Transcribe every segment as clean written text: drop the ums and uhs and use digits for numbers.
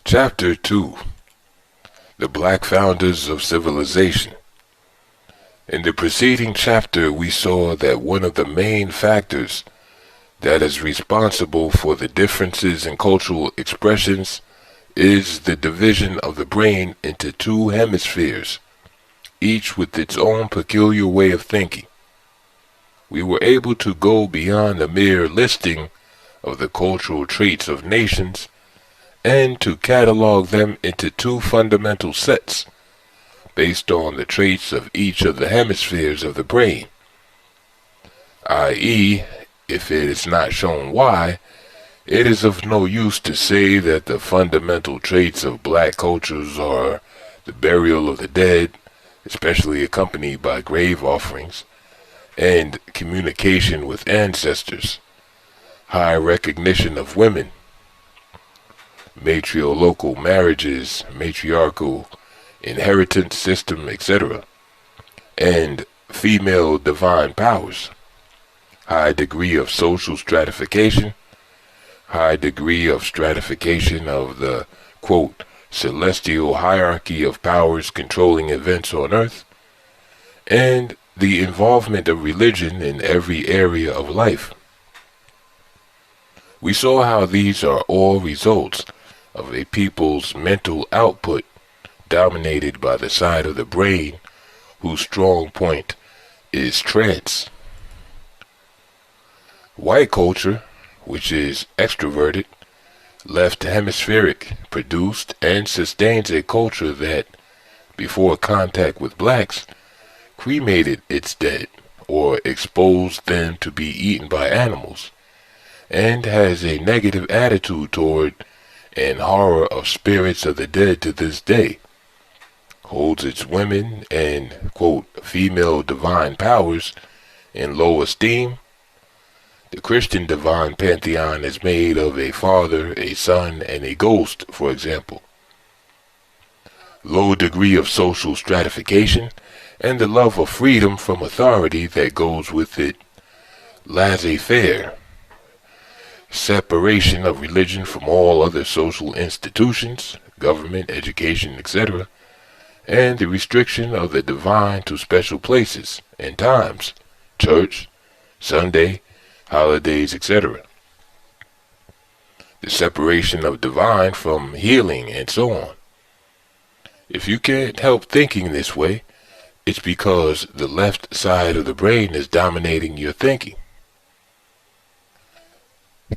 Chapter 2. The Black Founders of Civilization. In the preceding chapter, we saw that one of the main factors that is responsible for the differences in cultural expressions is the division of the brain into two hemispheres, each with its own peculiar way of thinking. We were able to go beyond the mere listing of the cultural traits of nations and to catalog them into two fundamental sets based on the traits of each of the hemispheres of the brain, i.e., if it is not shown why, it is of no use to say that the fundamental traits of black cultures are the burial of the dead, especially accompanied by grave offerings, and communication with ancestors, high recognition of women, matrilocal marriages, matriarchal inheritance system, etc., and female divine powers, high degree of social stratification, high degree of stratification of the, quote, celestial hierarchy of powers controlling events on earth, and the involvement of religion in every area of life. We saw how these are all results of a people's mental output dominated by the side of the brain whose strong point is trance. White culture, which is extroverted, left hemispheric, produced and sustains a culture that, before contact with blacks, cremated its dead or exposed them to be eaten by animals, and has a negative attitude toward and horror of spirits of the dead to this day, holds its women and, quote, female divine powers in low esteem. The Christian divine pantheon is made of a father, a son, and a ghost, for example. Low degree of social stratification and the love of freedom from authority that goes with it, laissez-faire, separation of religion from all other social institutions, government, education, etc., and the restriction of the divine to special places and times, church, Sunday, holidays, etc. The separation of divine from healing and so on. If you can't help thinking this way, it's because the left side of the brain is dominating your thinking.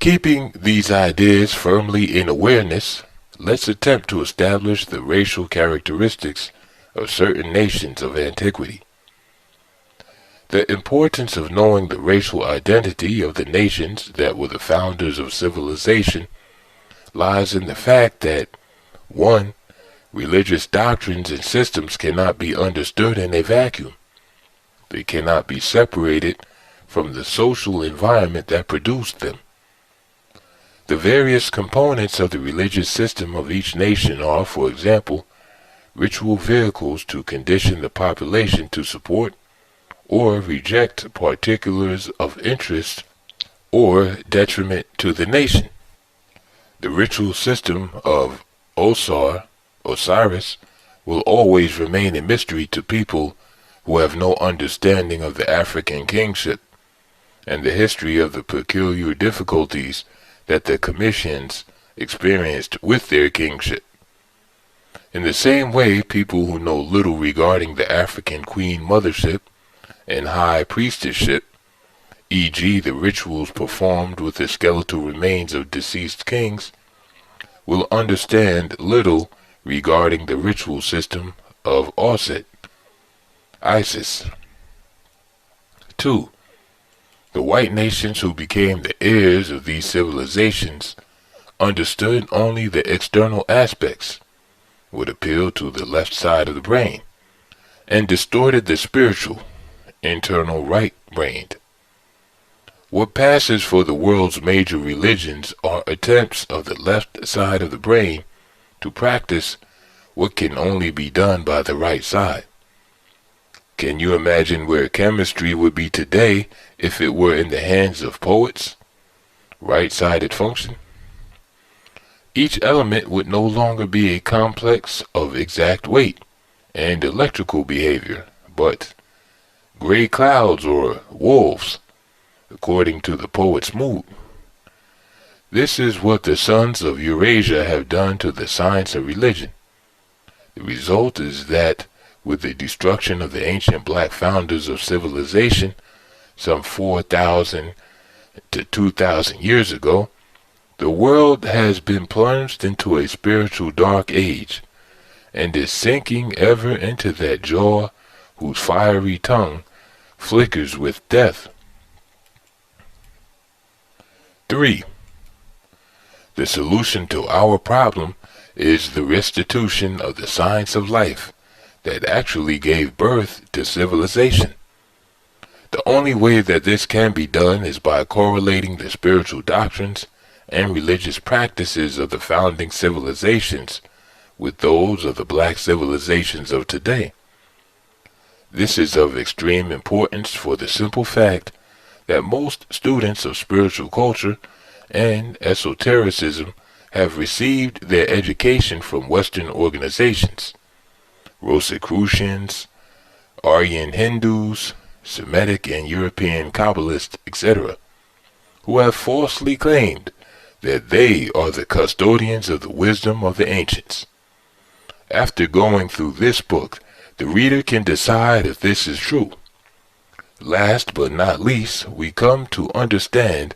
Keeping these ideas firmly in awareness, let's attempt to establish the racial characteristics of certain nations of antiquity. The importance of knowing the racial identity of the nations that were the founders of civilization lies in the fact that, 1. Religious doctrines and systems cannot be understood in a vacuum. They cannot be separated from the social environment that produced them. The various components of the religious system of each nation are, for example, ritual vehicles to condition the population to support or reject particulars of interest or detriment to the nation. The ritual system of Osiris, will always remain a mystery to people who have no understanding of the African kingship and the history of the peculiar difficulties that the Commissions experienced with their kingship. In the same way, people who know little regarding the African queen mothership and high priestessship, e.g. the rituals performed with the skeletal remains of deceased kings, will understand little regarding the ritual system of Isis. 2. The white nations who became the heirs of these civilizations understood only the external aspects, would appeal to the left side of the brain, and distorted the spiritual, internal right-brained. What passes for the world's major religions are attempts of the left side of the brain to practice what can only be done by the right side. Can you imagine where chemistry would be today if it were in the hands of poets? Right-sided function? each element would no longer be a complex of exact weight and electrical behavior, but gray clouds or wolves, according to the poet's mood. This is what the sons of Eurasia have done to the science of religion. The result is that, with the destruction of the ancient black founders of civilization some 4,000 to 2,000 years ago, the world has been plunged into a spiritual dark age, and is sinking ever into that jaw whose fiery tongue flickers with death. 3. The solution to our problem is the restitution of the science of life that actually gave birth to civilization. The only way that this can be done is by correlating the spiritual doctrines and religious practices of the founding civilizations with those of the black civilizations of today. This is of extreme importance for the simple fact that most students of spiritual culture and esotericism have received their education from Western organizations, Rosicrucians, Aryan Hindus, Semitic and European Kabbalists, etc., who have falsely claimed that they are the custodians of the wisdom of the ancients. After going through this book, the reader can decide if this is true. Last but not least, we come to understand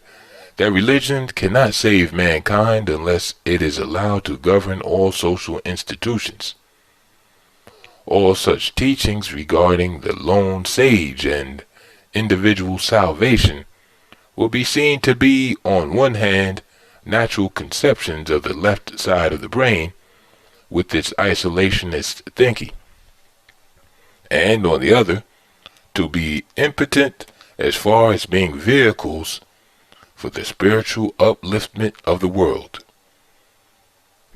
that religion cannot save mankind unless it is allowed to govern all social institutions. All such teachings regarding the lone sage and individual salvation will be seen to be, on one hand, natural conceptions of the left side of the brain with its isolationist thinking, and on the other, to be impotent as far as being vehicles for the spiritual upliftment of the world.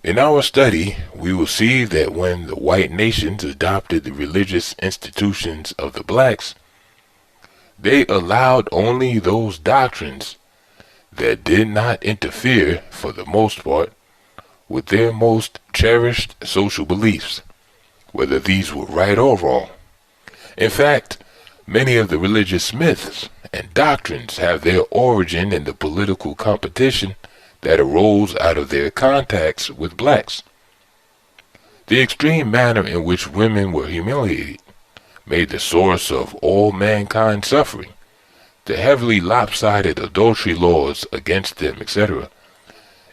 In our study, we will see that when the white nations adopted the religious institutions of the blacks, they allowed only those doctrines that did not interfere, for the most part, with their most cherished social beliefs, whether these were right or wrong. In fact, many of the religious myths and doctrines have their origin in the political competition that arose out of their contacts with blacks. The extreme manner in which women were humiliated made the source of all mankind's suffering. The heavily lopsided adultery laws against them, etc.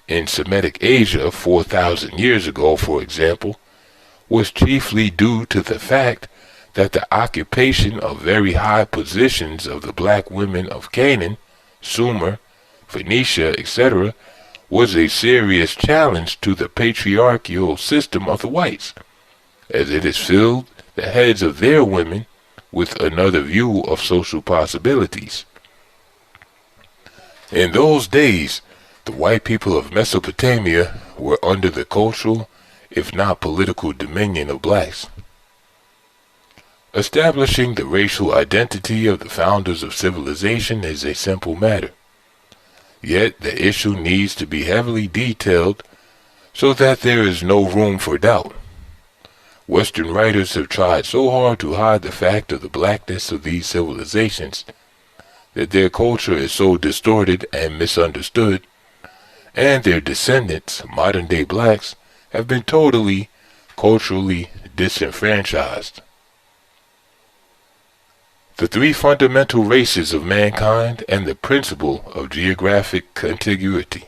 In Semitic Asia 4,000 years ago, for example, was chiefly due to the fact that the occupation of very high positions of the black women of Canaan, Sumer, Phoenicia, etc., was a serious challenge to the patriarchal system of the whites, as it has filled the heads of their women with another view of social possibilities. In those days, the white people of Mesopotamia were under the cultural, if not political, dominion of blacks. Establishing the racial identity of the founders of civilization is a simple matter. Yet the issue needs to be heavily detailed so that there is no room for doubt. Western writers have tried so hard to hide the fact of the blackness of these civilizations that their culture is so distorted and misunderstood, and their descendants, modern-day blacks, have been totally, culturally disenfranchised. The three fundamental races of mankind and the principle of geographic contiguity.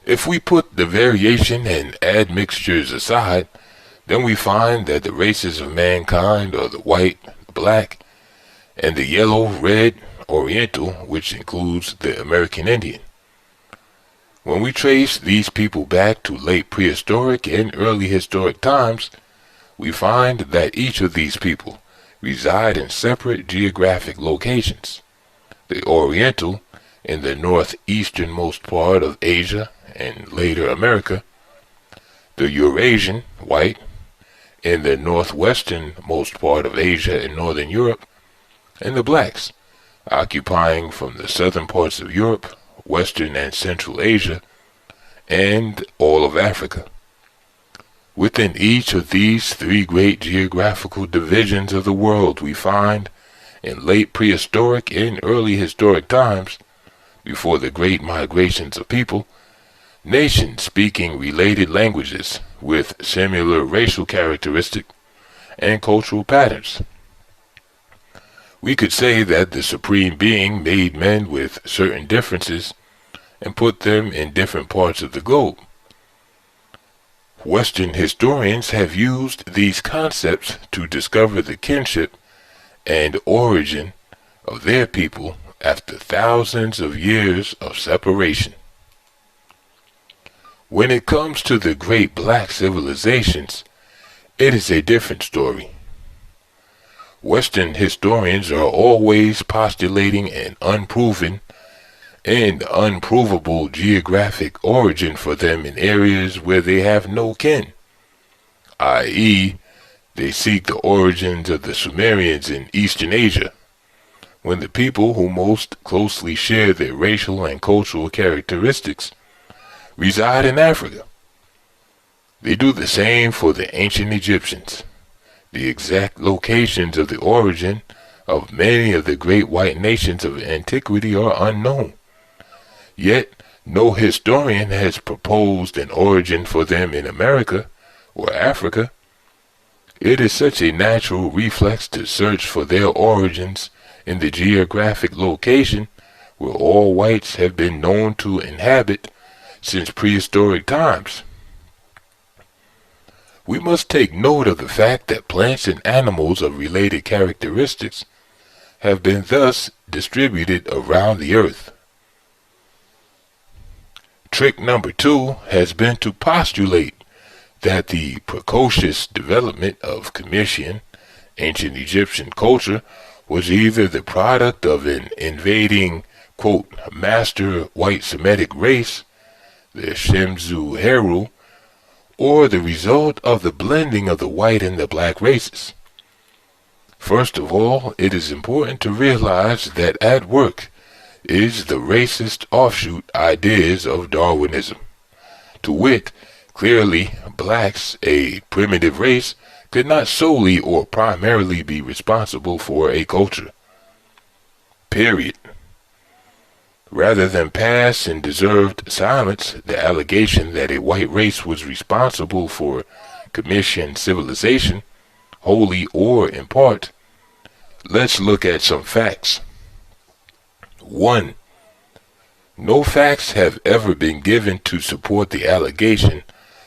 If we put the variation and admixtures aside, then we find that the races of mankind are the white, the black, and the yellow, red, oriental, which includes the American Indian. When we trace these people back to late prehistoric and early historic times, we find that each of these people reside in separate geographic locations. The Oriental in the northeasternmost part of Asia and later America, the Eurasian, white, in the northwesternmost part of Asia and northern Europe, and the blacks, occupying from the southern parts of Europe, western and central Asia, and all of Africa. Within each of these three great geographical divisions of the world, we find, in late prehistoric and early historic times, before the great migrations of people, nations speaking related languages with similar racial characteristics and cultural patterns. We could say that the Supreme Being made men with certain differences and put them in different parts of the globe. Western historians have used these concepts to discover the kinship and origin of their people after thousands of years of separation. When it comes to the great black civilizations, it is a different story. Western historians are always postulating an unproven and unprovable geographic origin for them in areas where they have no kin, i.e., they seek the origins of the Sumerians in Eastern Asia, when the people who most closely share their racial and cultural characteristics reside in Africa. They do the same for the ancient Egyptians. The exact locations of the origin of many of the great white nations of antiquity are unknown. Yet, no historian has proposed an origin for them in America or Africa. It is such a natural reflex to search for their origins in the geographic location where all whites have been known to inhabit since prehistoric times. We must take note of the fact that plants and animals of related characteristics have been thus distributed around the earth. Trick number 2 has been to postulate that the precocious development of Comitian, ancient Egyptian culture was either the product of an invading, quote, master white Semitic race, the Shemzu Heru, or the result of the blending of the white and the black races. First of all, it is important to realize that at work is the racist offshoot ideas of Darwinism. To wit, clearly, blacks, a primitive race, could not solely or primarily be responsible for a culture. Period. Rather than pass in deserved silence the allegation that a white race was responsible for Comitian civilization, wholly or in part, let's look at some facts. 1. No facts have ever been given to support the allegation,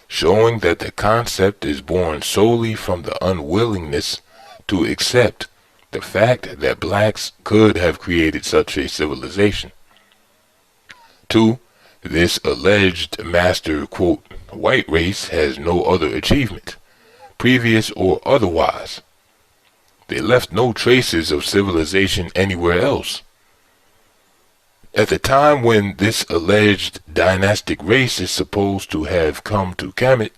showing that the concept is born solely from the unwillingness to accept the fact that blacks could have created such a civilization. 2. This alleged master, quote, white race has no other achievement, previous or otherwise. They left no traces of civilization anywhere else. At the time when this alleged dynastic race is supposed to have come to Kemet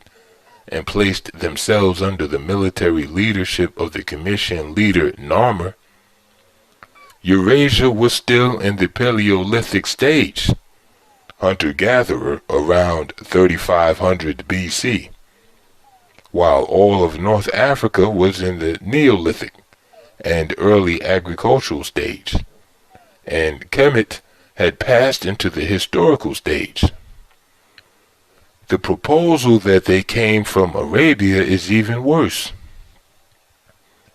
and placed themselves under the military leadership of the Comitian leader Narmer, Eurasia was still in the Paleolithic stage, hunter-gatherer around 3500 BC, while all of North Africa was in the Neolithic and early agricultural stage, and Kemet had passed into the historical stage. The proposal that they came from Arabia is even worse.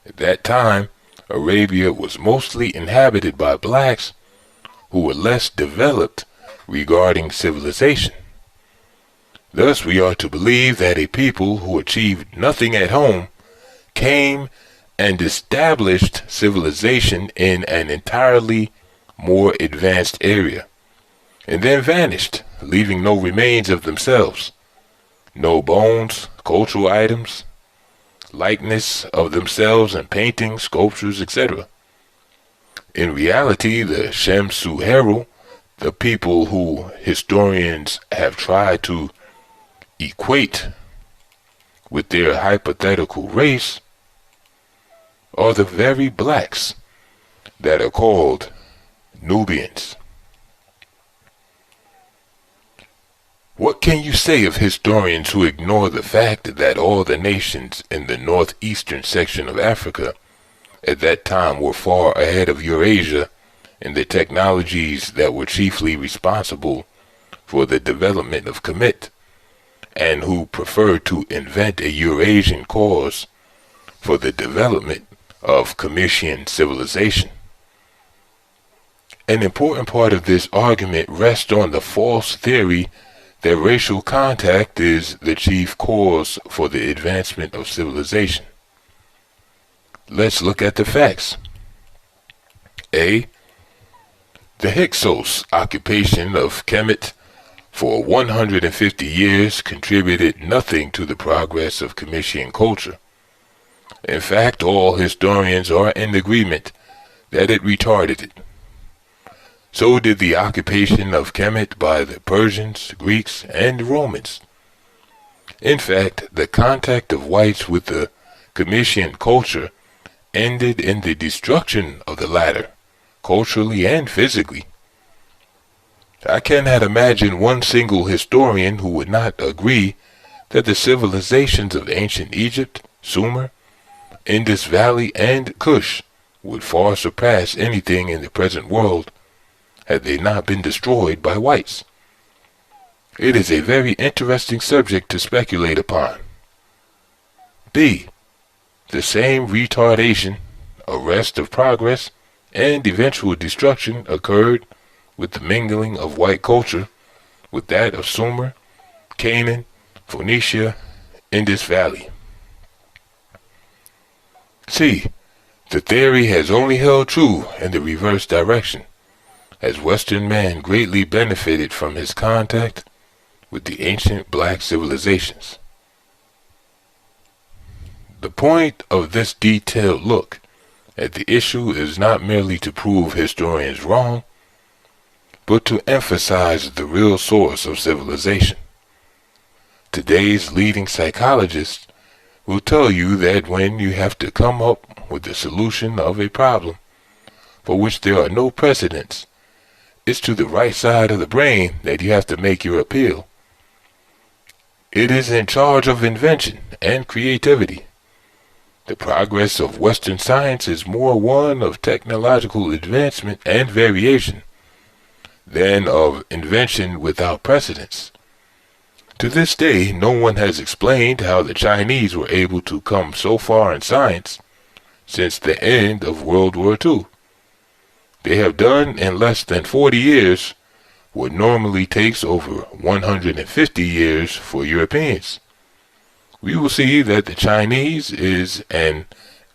At that time, Arabia was mostly inhabited by blacks who were less developed regarding civilization. Thus, we are to believe that a people who achieved nothing at home came and established civilization in an entirely more advanced area, and then vanished, leaving no remains of themselves, no bones, cultural items, likeness of themselves in paintings, sculptures, etc. In reality, the Shemsu Heru, the people who historians have tried to equate with their hypothetical race, are the very blacks that are called Nubians. What can you say of historians who ignore the fact that all the nations in the northeastern section of Africa at that time were far ahead of Eurasia in the technologies that were chiefly responsible for the development of chapt, and who preferred to invent a Eurasian cause for the development of Comitian civilization? An important part of this argument rests on the false theory that racial contact is the chief cause for the advancement of civilization. Let's look at the facts. A. The Hyksos occupation of Kemet for 150 years contributed nothing to the progress of Comitian culture. In fact, all historians are in agreement that it retarded it. So did the occupation of Kemet by the Persians, Greeks, and Romans. In fact, the contact of whites with the Comitian culture ended in the destruction of the latter, culturally and physically. I cannot imagine one single historian who would not agree that the civilizations of ancient Egypt, Sumer, Indus Valley, and Kush would far surpass anything in the present world had they not been destroyed by whites. It is a very interesting subject to speculate upon. B. The same retardation, arrest of progress, and eventual destruction occurred with the mingling of white culture with that of Sumer, Canaan, Phoenicia, Indus Valley. C. The theory has only held true in the reverse direction, as Western man greatly benefited from his contact with the ancient black civilizations. The point of this detailed look at the issue is not merely to prove historians wrong, but to emphasize the real source of civilization. Today's leading psychologists will tell you that when you have to come up with the solution of a problem for which there are no precedents, it's to the right side of the brain that you have to make your appeal. It is in charge of invention and creativity. The progress of Western science is more one of technological advancement and variation than of invention without precedents. To this day, no one has explained how the Chinese were able to come so far in science since the end of World War II. They have done in less than 40 years what normally takes over 150 years for Europeans. We will see that the Chinese is an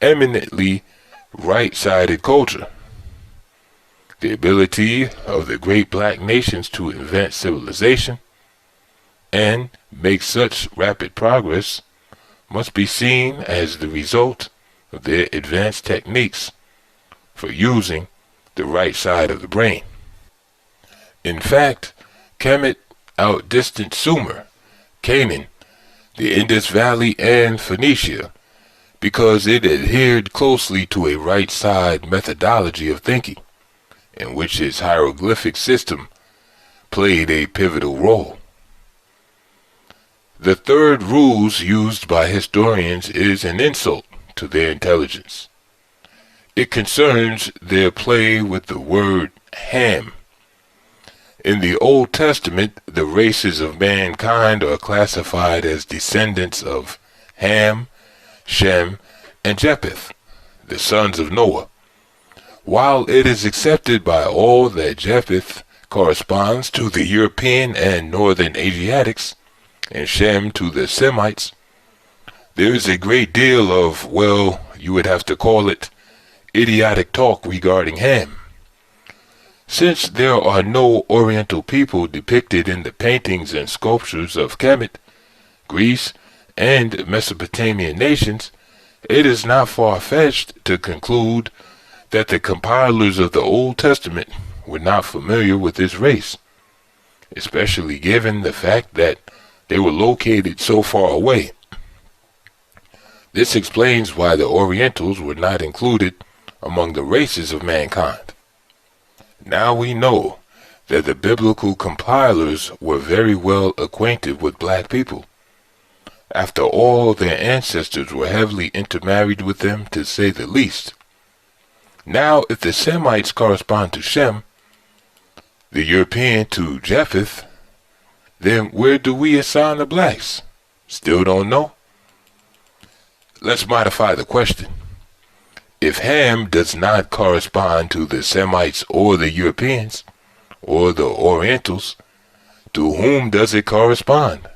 eminently right-sided culture. The ability of the great black nations to invent civilization and make such rapid progress must be seen as the result of their advanced techniques for using the right side of the brain. In fact, Kemet outdistanced Sumer, Canaan, the Indus Valley, and Phoenicia because it adhered closely to a right side methodology of thinking, in which its hieroglyphic system played a pivotal role. The third ruse used by historians is an insult to their intelligence. It concerns their play with the word Ham. In the Old Testament, the races of mankind are classified as descendants of Ham, Shem, and Japheth, the sons of Noah. While it is accepted by all that Japheth corresponds to the European and Northern Asiatics, and Shem to the Semites, there is a great deal of, well, you would have to call it, idiotic talk regarding Ham. Since there are no Oriental people depicted in the paintings and sculptures of Kemet, Greece, and Mesopotamian nations, it is not far-fetched to conclude that the compilers of the Old Testament were not familiar with this race, especially given the fact that they were located so far away. This explains why the Orientals were not included among the races of mankind. Now we know that the biblical compilers were very well acquainted with black people. After all, their ancestors were heavily intermarried with them, to say the least. Now, if the Semites correspond to Shem, the European to Japheth, then where do we assign the blacks? Still don't know? Let's modify the question. If Ham does not correspond to the Semites or the Europeans, or the Orientals, to whom does it correspond?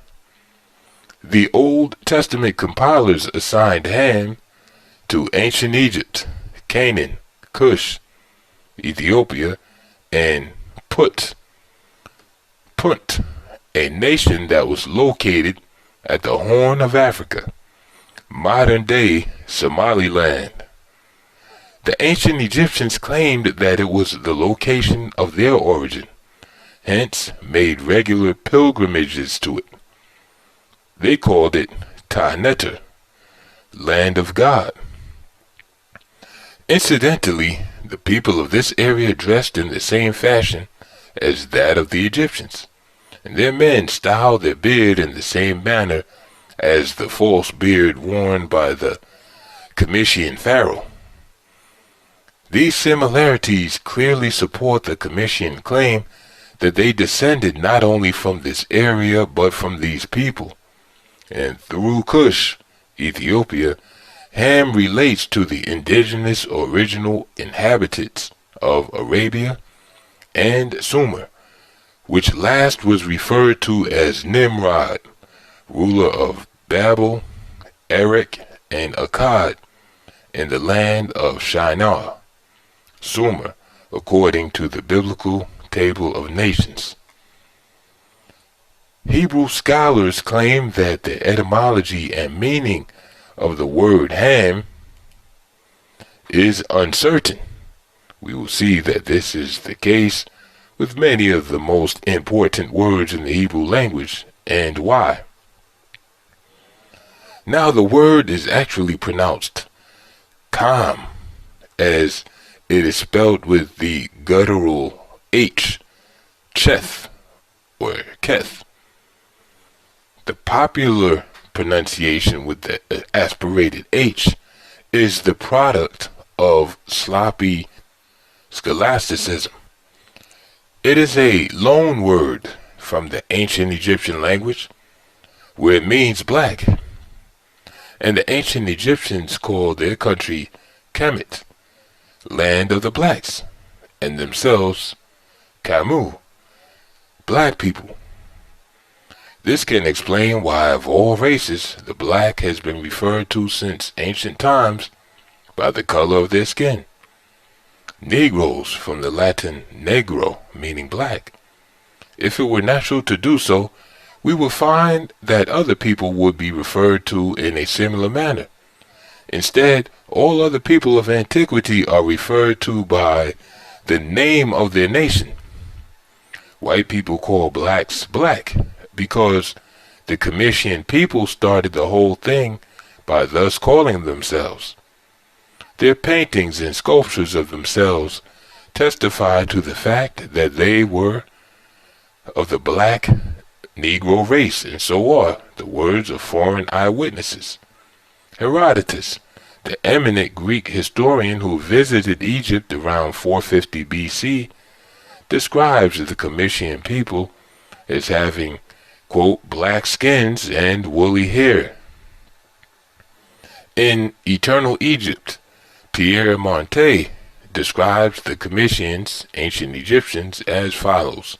The Old Testament compilers assigned Ham to ancient Egypt, Canaan, Cush, Ethiopia, and Punt, a nation that was located at the Horn of Africa, modern-day Somaliland. The ancient Egyptians claimed that it was the location of their origin, hence made regular pilgrimages to it. They called it Neter, land of God. Incidentally, the people of this area dressed in the same fashion as that of the Egyptians, and their men styled their beard in the same manner as the false beard worn by the Comitian pharaoh. These similarities clearly support the Comitian claim that they descended not only from this area but from these people, and through Cush, Ethiopia, Ham relates to the indigenous original inhabitants of Arabia and Sumer, which last was referred to as Nimrod, ruler of Babel, Erech, and Akkad, in the land of Shinar, Sumer, according to the biblical Table of Nations. Hebrew scholars claim that the etymology and meaning of the word Ham is uncertain. We will see that this is the case with many of the most important words in the Hebrew language, and why. Now the word is actually pronounced Kam, as it is spelled with the guttural H, Cheth, or Keth. The popular pronunciation with the aspirated H is the product of sloppy scholasticism. It is a loan word from the ancient Egyptian language, where it means black, and the ancient Egyptians called their country Kemet, land of the blacks, and themselves Kamu, black people. This can explain why of all races the black has been referred to since ancient times by the color of their skin. Negroes, from the Latin negro, meaning black. If it were natural to do so, we would find that other people would be referred to in a similar manner. Instead, all other people of antiquity are referred to by the name of their nation. White people call blacks black because the Comitian people started the whole thing by thus calling themselves. Their paintings and sculptures of themselves testify to the fact that they were of the black Negro race, and so are the words of foreign eyewitnesses. Herodotus, the eminent Greek historian who visited Egypt around 450 BC, describes the Comitian people as having, quote, black skins and woolly hair. In Eternal Egypt, Pierre Montet describes the Comitians, ancient Egyptians, as follows,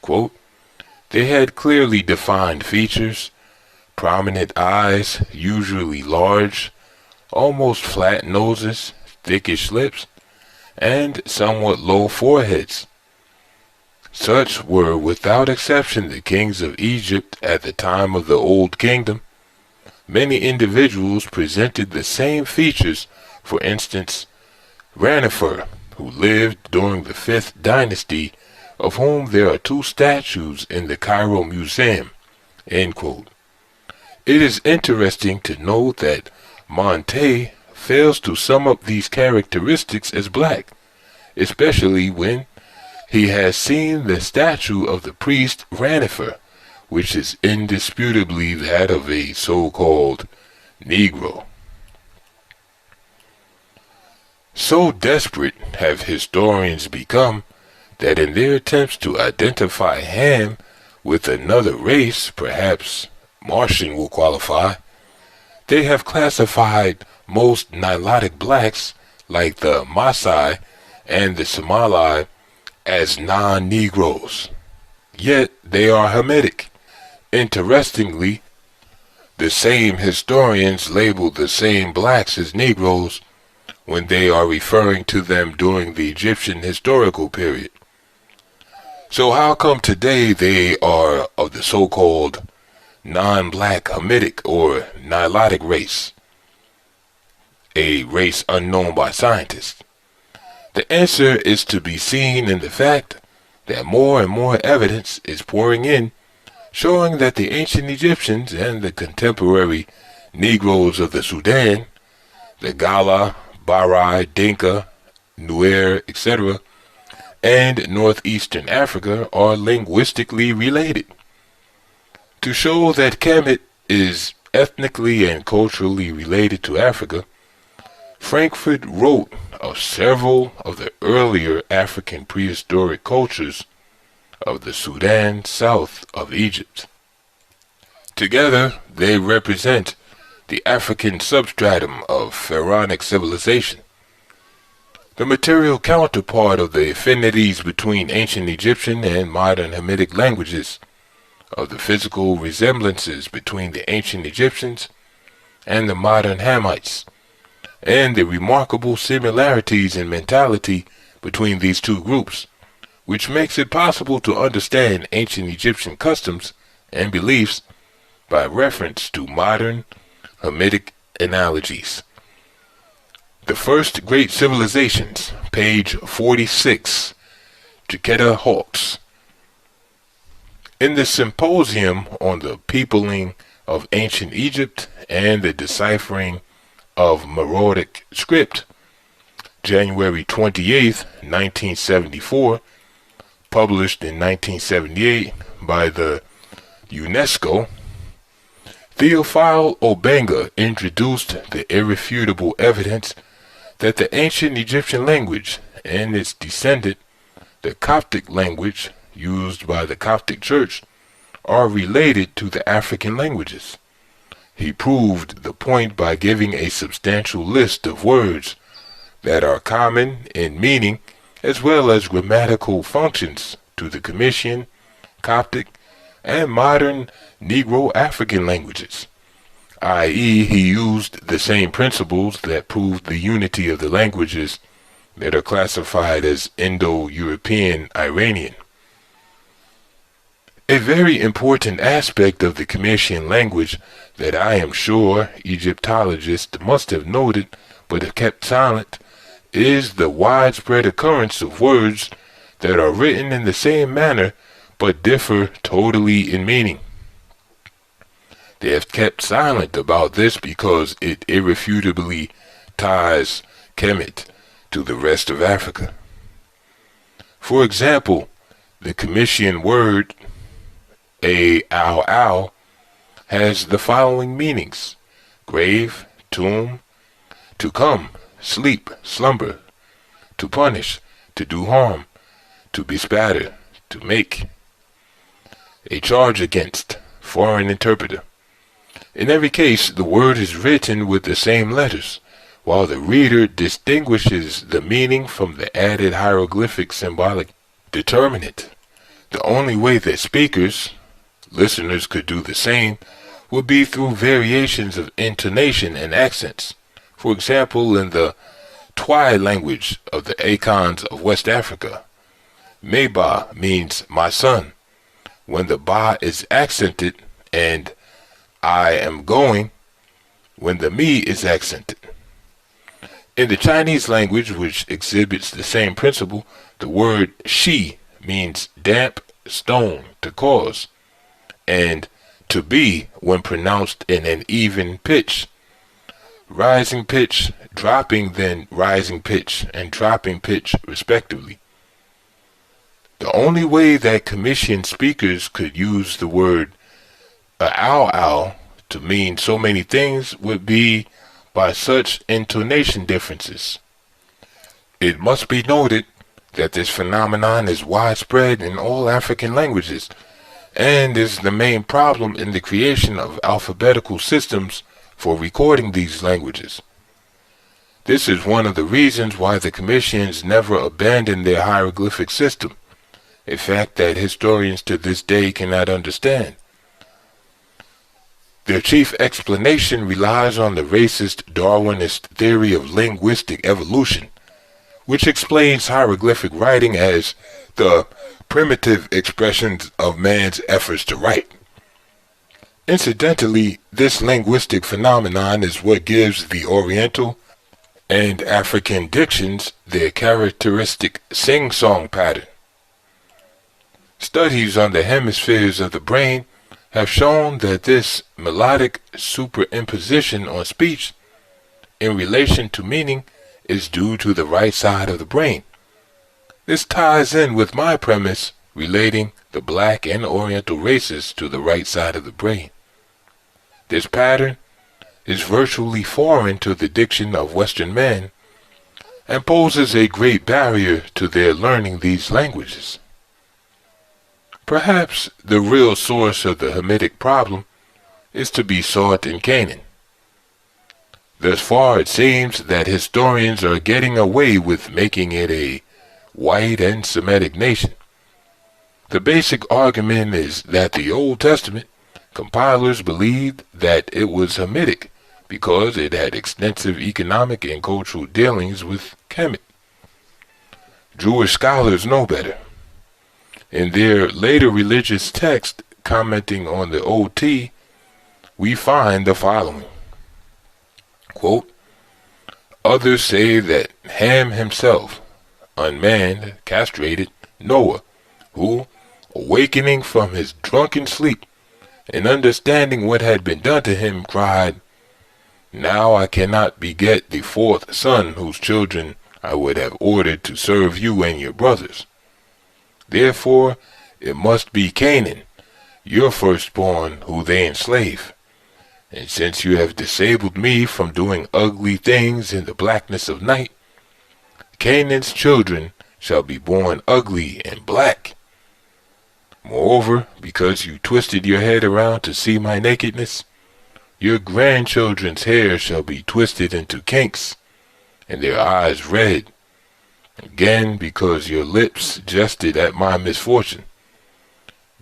quote, they had clearly defined features, prominent eyes, usually large, almost flat noses, thickish lips, and somewhat low foreheads. Such were without exception the kings of Egypt at the time of the Old Kingdom. Many individuals presented the same features. For instance, Ranifer, who lived during the 5th dynasty, of whom there are 2 statues in the Cairo Museum, end quote. It is interesting to note that Montet fails to sum up these characteristics as black, especially when He has seen the statue of the priest Ranifer, which is indisputably that of a so-called Negro. So desperate have historians become that in their attempts to identify Ham with another race, perhaps Martian will qualify, they have classified most Nilotic blacks, like the Maasai and the Somali, as non-Negroes. Yet they are Hamitic. Interestingly, the same historians label the same blacks as Negroes when they are referring to them during the Egyptian historical period. So how come today they are of the so-called non-black Hamitic or Nilotic race, a race unknown by scientists? The answer is to be seen in the fact that more and more evidence is pouring in, showing that the ancient Egyptians and the contemporary Negroes of the Sudan, the Gala, Barai, Dinka, Nuer, etc., and northeastern Africa are linguistically related. To show that Kemet is ethnically and culturally related to Africa, Frankfurt wrote of several of the earlier African prehistoric cultures of the Sudan south of Egypt. Together, they represent the African substratum of pharaonic civilization, the material counterpart of the affinities between ancient Egyptian and modern Hamitic languages, of the physical resemblances between the ancient Egyptians and the modern Hamites, and the remarkable similarities in mentality between these two groups, which makes it possible to understand ancient Egyptian customs and beliefs by reference to modern Hamitic analogies. The First Great Civilizations, page 46, Chiqueta Hawks. In the Symposium on the Peopling of Ancient Egypt and the Deciphering of Meroitic Script, January 28, 1974, published in 1978 by the UNESCO, Theophile Obenga introduced the irrefutable evidence that the ancient Egyptian language and its descendant, the Coptic language used by the Coptic Church, are related to the African languages. He proved the point by giving a substantial list of words that are common in meaning as well as grammatical functions to the Commission, Coptic, and modern Negro-African languages, i.e. he used the same principles that proved the unity of the languages that are classified as Indo-European Iranian. A very important aspect of the Commission language that I am sure Egyptologists must have noted but have kept silent is the widespread occurrence of words that are written in the same manner but differ totally in meaning. They have kept silent about this because it irrefutably ties Kemet to the rest of Africa. For example, the Commission word ow has the following meanings: grave, tomb, to come, sleep, slumber, to punish, to do harm, to bespatter, to make, a charge against, foreign interpreter. In every case, the word is written with the same letters, while the reader distinguishes the meaning from the added hieroglyphic symbolic determinant. The only way that speakers, listeners, could do the same would be through variations of intonation and accents. For example, in the Twi language of the Akans of West Africa, Meba means my son, when the ba is accented, and I am going, when the mi is accented. In the Chinese language, which exhibits the same principle, the word shi means damp stone, to cause, and to be when pronounced in an even pitch, rising pitch, dropping, then rising pitch, and dropping pitch respectively. The only way that commissioned speakers could use the word ow to mean so many things would be by such intonation differences. It must be noted that this phenomenon is widespread in all African languages and is the main problem in the creation of alphabetical systems for recording these languages. This is one of the reasons why the Commissions never abandoned their hieroglyphic system, a fact that historians to this day cannot understand. Their chief explanation relies on the racist Darwinist theory of linguistic evolution, which explains hieroglyphic writing as the primitive expressions of man's efforts to write. Incidentally, this linguistic phenomenon is what gives the Oriental and African dictions their characteristic sing-song pattern. Studies on the hemispheres of the brain have shown that this melodic superimposition on speech in relation to meaning is due to the right side of the brain. This ties in with my premise relating the black and oriental races to the right side of the brain. This pattern is virtually foreign to the diction of Western men and poses a great barrier to their learning these languages. Perhaps the real source of the Hamitic problem is to be sought in Canaan. Thus far it seems that historians are getting away with making it a white and Semitic nation. The basic argument is that the Old Testament compilers believed that it was Hamitic because it had extensive economic and cultural dealings with Kemet. Jewish scholars know better. In their later religious text commenting on the OT, we find the following. Quote, others say that Ham himself, unmanned, castrated Noah, who, awakening from his drunken sleep and understanding what had been done to him, cried, now I cannot beget the fourth son whose children I would have ordered to serve you and your brothers. Therefore it must be Canaan, your firstborn, who they enslave. And since you have disabled me from doing ugly things in the blackness of night, Canaan's children shall be born ugly and black. Moreover, because you twisted your head around to see my nakedness, your grandchildren's hair shall be twisted into kinks, and their eyes red. Again, because your lips jested at my misfortune,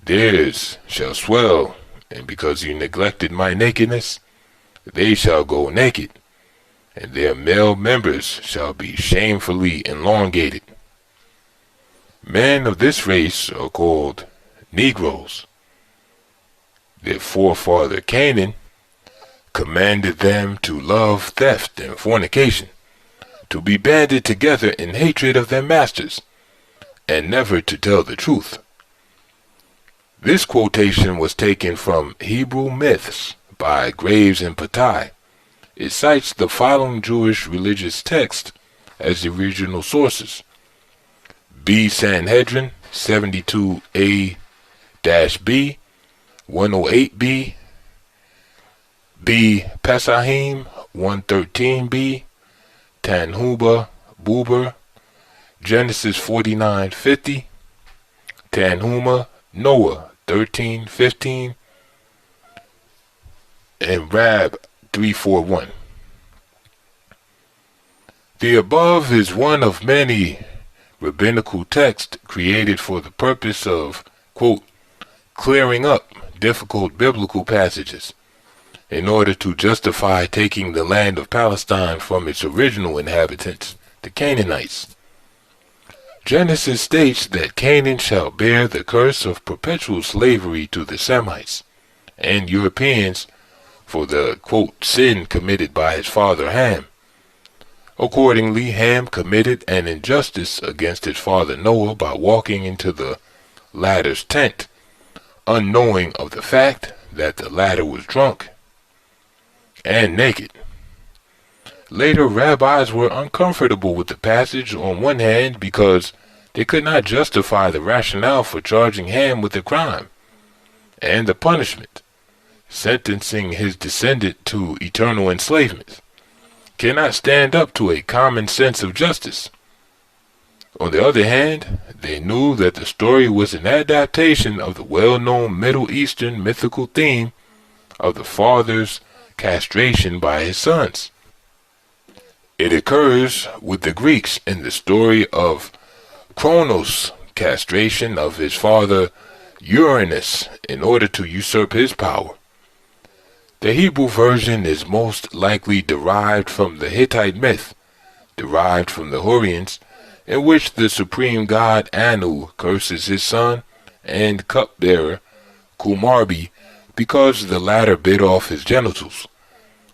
theirs shall swell, and because you neglected my nakedness, they shall go naked, and their male members shall be shamefully elongated. Men of this race are called Negroes. Their forefather Canaan commanded them to love theft and fornication, to be banded together in hatred of their masters, and never to tell the truth. This quotation was taken from Hebrew Myths by Graves and Patai. It cites the following Jewish religious text as the original sources. B. Sanhedrin 72a-b, 108b, B. Pesahim 113b, Tanhuba Buber, Genesis 49:50, Tanhuma Noah 13:15, and Rab 341. The above is one of many rabbinical texts created for the purpose of, quote, clearing up difficult biblical passages in order to justify taking the land of Palestine from its original inhabitants, the Canaanites. Genesis states that Canaan shall bear the curse of perpetual slavery to the Semites and Europeans for the, quote, sin committed by his father Ham. Accordingly, Ham committed an injustice against his father Noah by walking into the latter's tent, unknowing of the fact that the latter was drunk and naked. Later, rabbis were uncomfortable with the passage on one hand because it could not justify the rationale for charging Ham with the crime and the punishment, sentencing his descendant to eternal enslavement, cannot stand up to a common sense of justice. On the other hand, they knew that the story was an adaptation of the well-known Middle Eastern mythical theme of the father's castration by his sons. It occurs with the Greeks in the story of Kronos' castration of his father Uranus in order to usurp his power. The Hebrew version is most likely derived from the Hittite myth, derived from the Hurrians, in which the supreme god Anu curses his son and cupbearer Kumarbi because the latter bit off his genitals,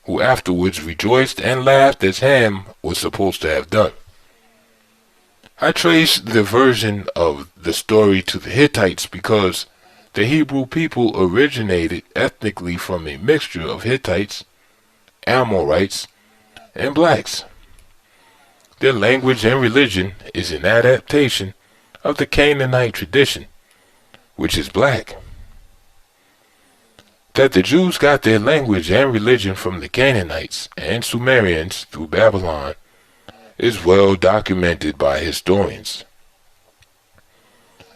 who afterwards rejoiced and laughed as Ham was supposed to have done. I trace the version of the story to the Hittites because the Hebrew people originated ethnically from a mixture of Hittites, Amorites, and blacks. Their language and religion is an adaptation of the Canaanite tradition, which is black. That the Jews got their language and religion from the Canaanites and Sumerians through Babylon is well documented by historians.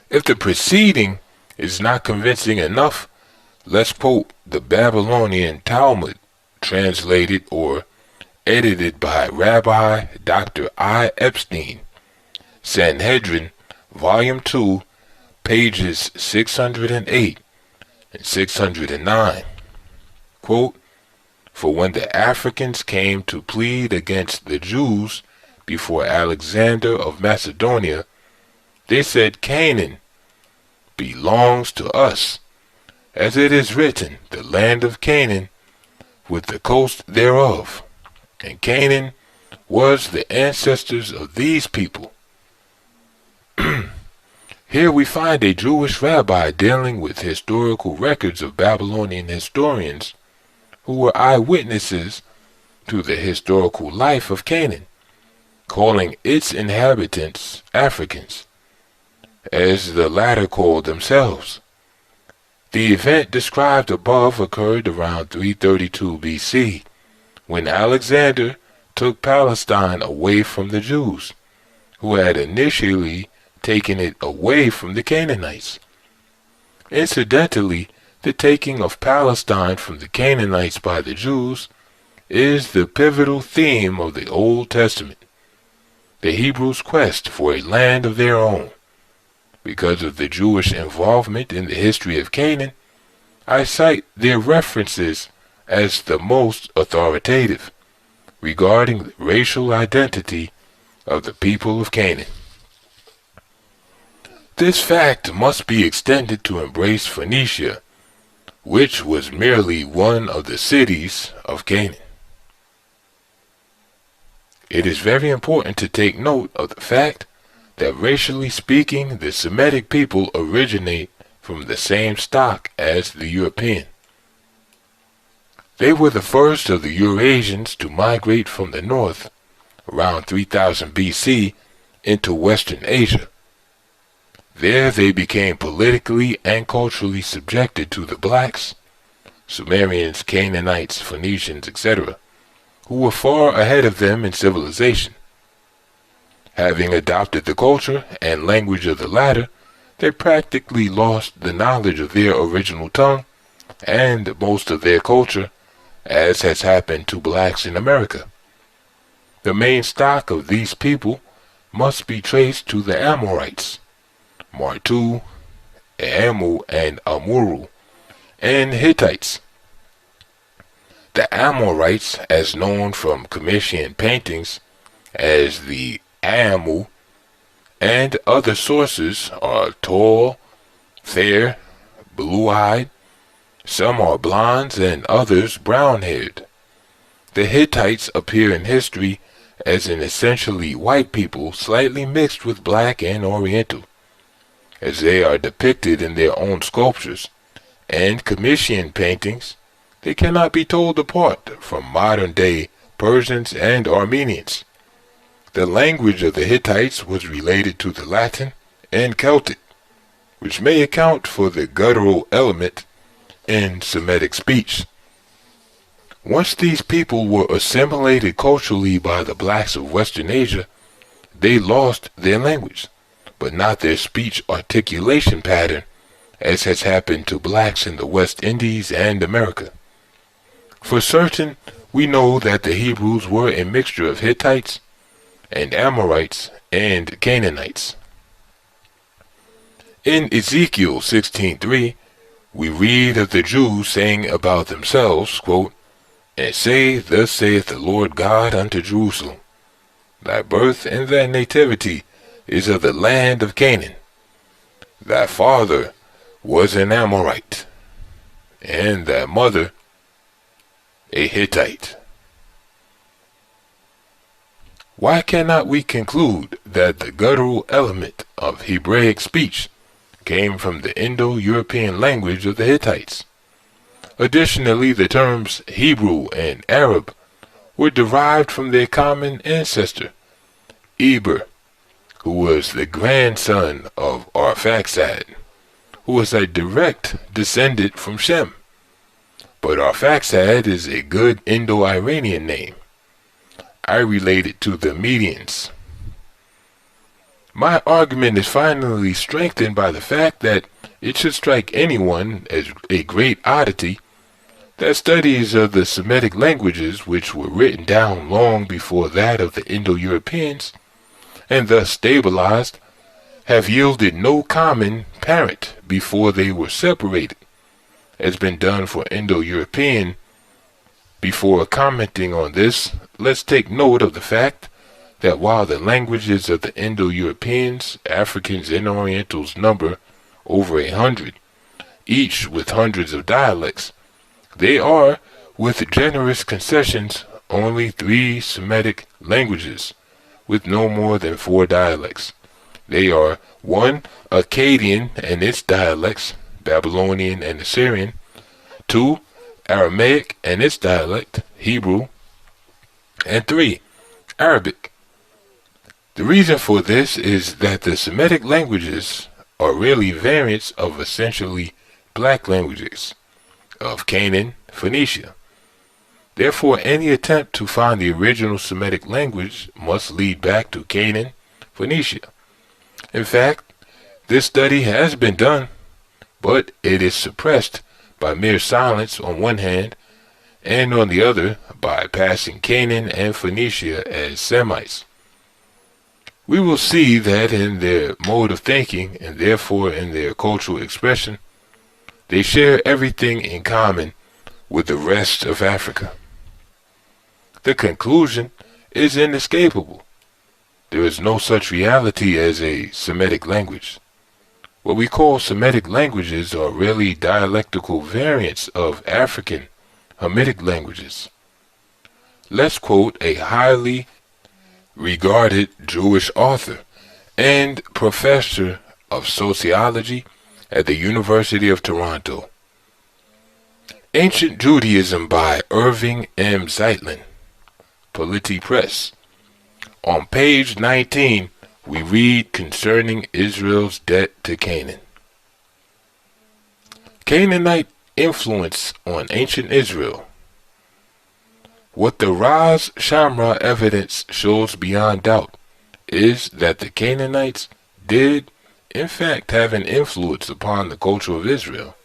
If the preceding is not convincing enough, let's quote the Babylonian Talmud, translated or edited by Rabbi Dr. I. Epstein, Sanhedrin, Volume 2, pages 608 and 609. Quote, "For when the Africans came to plead against the Jews before Alexander of Macedonia, they said, Canaan belongs to us, as it is written, the land of Canaan, with the coast thereof. And Canaan was the ancestors of these people." Here we find a Jewish rabbi dealing with historical records of Babylonian historians who were eyewitnesses to the historical life of Canaan, calling its inhabitants Africans, as the latter called themselves. The event described above occurred around 332 BC, when Alexander took Palestine away from the Jews, who had initially taken it away from the Canaanites. Incidentally, the taking of Palestine from the Canaanites by the Jews is the pivotal theme of the Old Testament, the Hebrews' quest for a land of their own. Because of the Jewish involvement in the history of Canaan, I cite their references as the most authoritative regarding the racial identity of the people of Canaan. This fact must be extended to embrace Phoenicia, which was merely one of the cities of Canaan. It is very important to take note of the fact that racially speaking, the Semitic people originate from the same stock as the European. They were the first of the Eurasians to migrate from the north, around 3000 BC, into Western Asia. There they became politically and culturally subjected to the blacks, Sumerians, Canaanites, Phoenicians, etc., who were far ahead of them in civilization. Having adopted the culture and language of the latter, they practically lost the knowledge of their original tongue and most of their culture, as has happened to blacks in America. The main stock of these people must be traced to the Amorites, Martu, Amu, and Amuru, and Hittites. The Amorites, as known from Commission paintings as the Amu, and other sources, are tall, fair, blue-eyed. Some are blondes and others brown-haired. The Hittites appear in history as an essentially white people slightly mixed with black and oriental, as they are depicted in their own sculptures and Commission paintings. They cannot be told apart from modern-day Persians and Armenians. The language of the Hittites was related to the Latin, and Celtic, which may account for the guttural element in Semitic speech. Once these people were assimilated culturally by the blacks of Western Asia, they lost their language, but not their speech articulation pattern, as has happened to blacks in the West Indies and America. For certain, we know that the Hebrews were a mixture of Hittites and Amorites and Canaanites. In Ezekiel 16:3, we read of the Jews saying about themselves, quote, "And say, Thus saith the Lord God unto Jerusalem, Thy birth and thy nativity is of the land of Canaan. Thy father was an Amorite, and thy mother a Hittite." Why cannot we conclude that the guttural element of Hebraic speech came from the Indo-European language of the Hittites? Additionally, the terms Hebrew and Arab were derived from their common ancestor, Eber, who was the grandson of Arphaxad, who was a direct descendant from Shem. But Arphaxad is a good Indo-Iranian name. I relate it to the Medians. My argument is finally strengthened by the fact that it should strike anyone as a great oddity that studies of the Semitic languages, which were written down long before that of the Indo-Europeans, and thus stabilized, have yielded no common parent before they were separated, has been done for Indo-European. Before commenting on this, let's take note of the fact that while the languages of the Indo-Europeans, Africans, and Orientals number over 100, each with hundreds of dialects, they are, with generous concessions, only 3 Semitic languages, with no more than 4 dialects. They are 1. Akkadian and its dialects, Babylonian and Assyrian; 2. Aramaic and its dialect, Hebrew; and 3. Arabic. The reason for this is that the Semitic languages are really variants of essentially black languages of Canaan, Phoenicia. Therefore, any attempt to find the original Semitic language must lead back to Canaan, Phoenicia. In fact, this study has been done, but it is suppressed by mere silence on one hand, and on the other by passing Canaan and Phoenicia as Semites. We will see that in their mode of thinking, and therefore in their cultural expression, they share everything in common with the rest of Africa. The conclusion is inescapable. There is no such reality as a Semitic language. What we call Semitic languages are really dialectical variants of African Hamitic languages. Let's quote a highly regarded Jewish author and professor of sociology at the University of Toronto. Ancient Judaism by Irving M. Zeitlin, Polity Press. On page 19, we read concerning Israel's debt to Canaan. Canaanite influence on ancient Israel. What the Ras Shamra evidence shows beyond doubt is that the Canaanites did, in fact, have an influence upon the culture of Israel.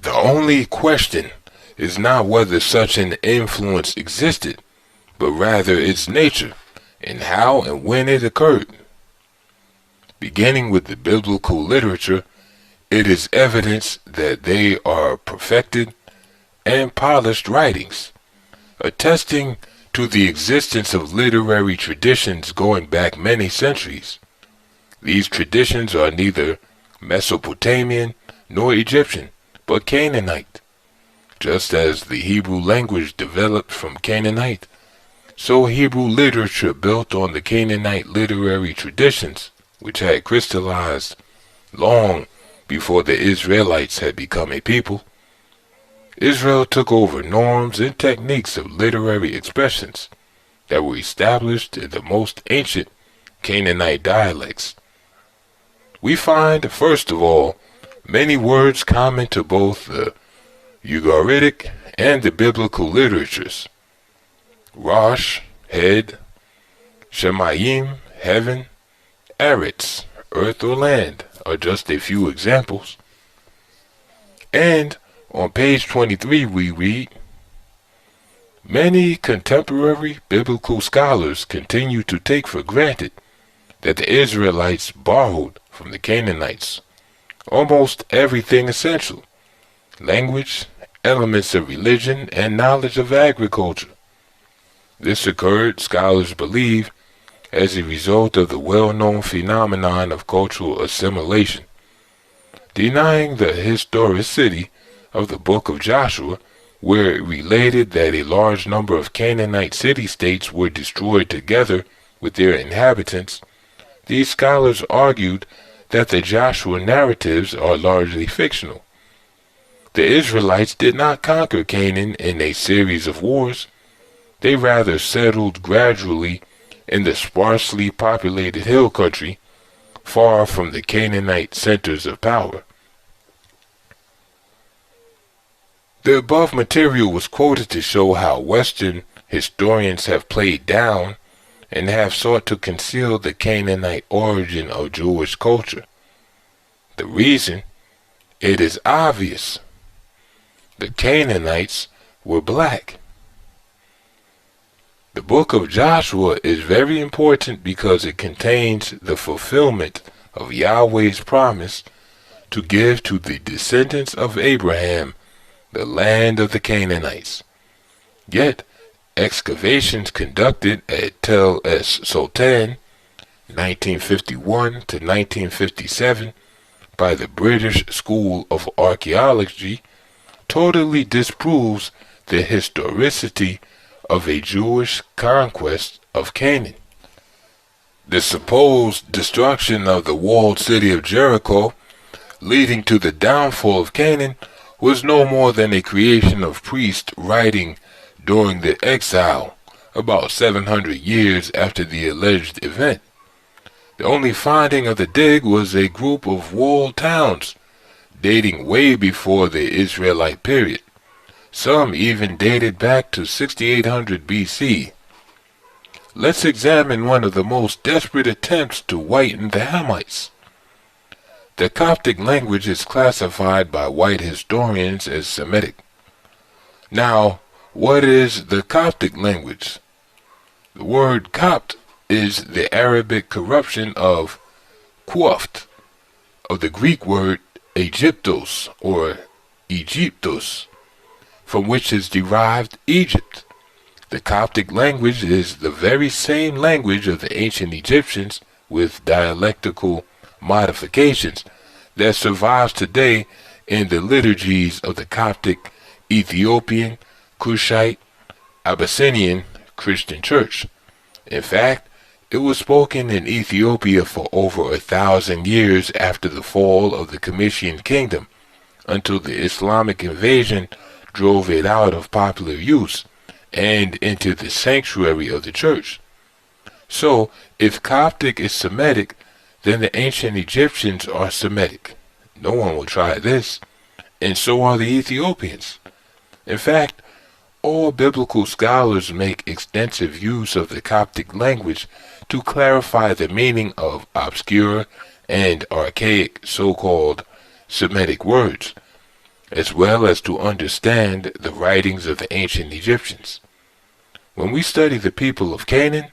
The only question is not whether such an influence existed, but rather its nature and how and when it occurred. Beginning with the biblical literature, it is evidence that they are perfected and polished writings, attesting to the existence of literary traditions going back many centuries. These traditions are neither Mesopotamian nor Egyptian, but Canaanite. Just as the Hebrew language developed from Canaanite, so Hebrew literature built on the Canaanite literary traditions, which had crystallized long before the Israelites had become a people. Israel took over norms and techniques of literary expressions that were established in the most ancient Canaanite dialects. we find, first of all, many words common to both the Ugaritic and the biblical literatures. Rosh, head; Shemayim, heaven; Eretz, earth or land, are just a few examples. And on page 23 we read, many contemporary biblical scholars continue to take for granted that the Israelites borrowed from the Canaanites almost everything essential: language, elements of religion, and knowledge of agriculture. This occurred, scholars believe, as a result of the well-known phenomenon of cultural assimilation, denying the historicity of the book of Joshua, where it related that a large number of Canaanite city-states were destroyed together with their inhabitants. These scholars argued that the Joshua narratives are largely fictional. The Israelites did not conquer Canaan in a series of wars. They rather settled gradually in the sparsely populated hill country, far from the Canaanite centers of power. The above material was quoted to show how Western historians have played down and have sought to conceal the Canaanite origin of Jewish culture. The reason? It is obvious. The Canaanites were black. The book of Joshua is very important because it contains the fulfillment of Yahweh's promise to give to the descendants of Abraham the land of the Canaanites. Yet, excavations conducted at Tel Es Sultan, 1951 to 1957, by the British School of Archaeology totally disproves the historicity of a Jewish conquest of Canaan. The supposed destruction of the walled city of Jericho, leading to the downfall of Canaan, was no more than a creation of priests writing during the exile, about 700 years after the alleged event. The only finding of the dig was a group of walled towns, dating way before the Israelite period. Some even dated back to 6800 BC. Let's examine one of the most desperate attempts to whiten the Hamites. The Coptic language is classified by white historians as Semitic. Now, what is the Coptic language? The word chapt is the Arabic corruption of chapt, of the Greek word Egyptos or Egyptos, from which is derived Egypt. The Coptic language is the very same language of the ancient Egyptians with dialectical modifications that survives today in the liturgies of the Coptic, Ethiopian, Cushite, Abyssinian Christian Church. In fact, it was spoken in Ethiopia for over 1,000 years after the fall of the Comitian Kingdom, until the Islamic invasion drove it out of popular use and into the sanctuary of the church. So, if Coptic is Semitic, then the ancient Egyptians are Semitic. No one will try this, and so are the Ethiopians. In fact, all biblical scholars make extensive use of the Coptic language to clarify the meaning of obscure and archaic so-called Semitic words, as well as to understand the writings of the ancient Egyptians. When we study the people of Canaan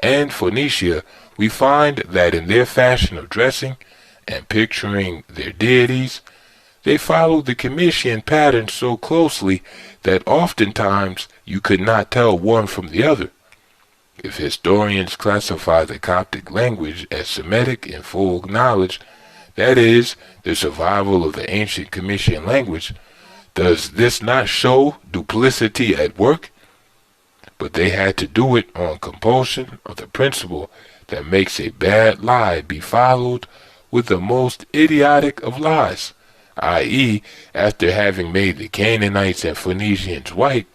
and Phoenicia, we find that in their fashion of dressing and picturing their deities, they followed the Comitian pattern so closely that oftentimes you could not tell one from the other. If historians classify the Coptic language as Semitic in full knowledge, that is, the survival of the ancient Comitian language, does this not show duplicity at work? But they had to do it on compulsion of the principle that makes a bad lie be followed with the most idiotic of lies, i.e., after having made the Canaanites and Phoenicians white,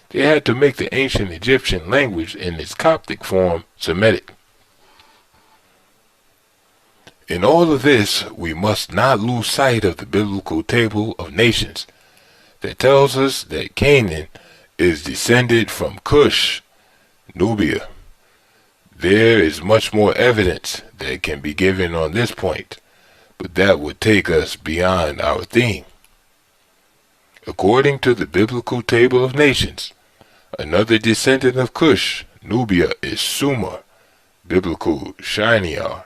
they had to make the ancient Egyptian language in its Coptic form Semitic. In all of this, we must not lose sight of the biblical table of nations that tells us that Canaan is descended from Cush, Nubia. There is much more evidence that can be given on this point, but that would take us beyond our theme. According to the biblical table of nations, another descendant of Cush, Nubia, is Sumer, biblical Shinar.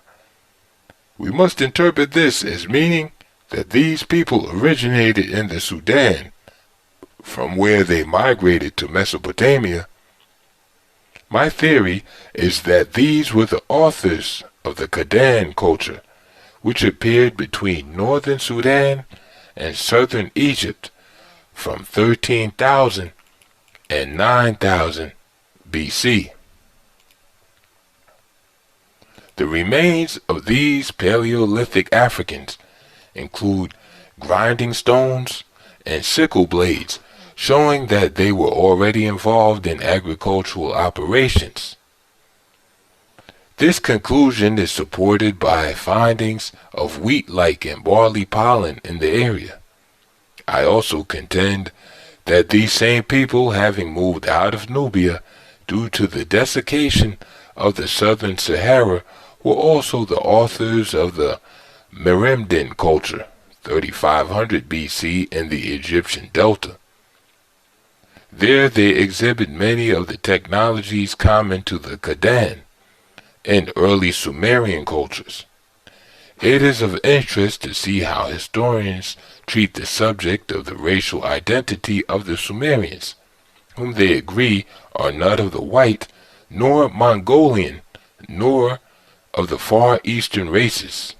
We must interpret this as meaning that these people originated in the Sudan, from where they migrated to Mesopotamia. My theory is that these were the authors of the Canaan culture, which appeared between northern Sudan and southern Egypt from 13,000 and 9,000 BC. The remains of these Paleolithic Africans include grinding stones and sickle blades, showing that they were already involved in agricultural operations. This conclusion is supported by findings of wheat-like and barley pollen in the area. I also contend that these same people, having moved out of Nubia due to the desiccation of the southern Sahara, were also the authors of the Merimden culture, 3500 BC in the Egyptian Delta. There they exhibit many of the technologies common to the Canaan and early Sumerian cultures. It is of interest to see how historians treat the subject of the racial identity of the Sumerians, whom they agree are not of the white, nor Mongolian, nor of the Far Eastern races.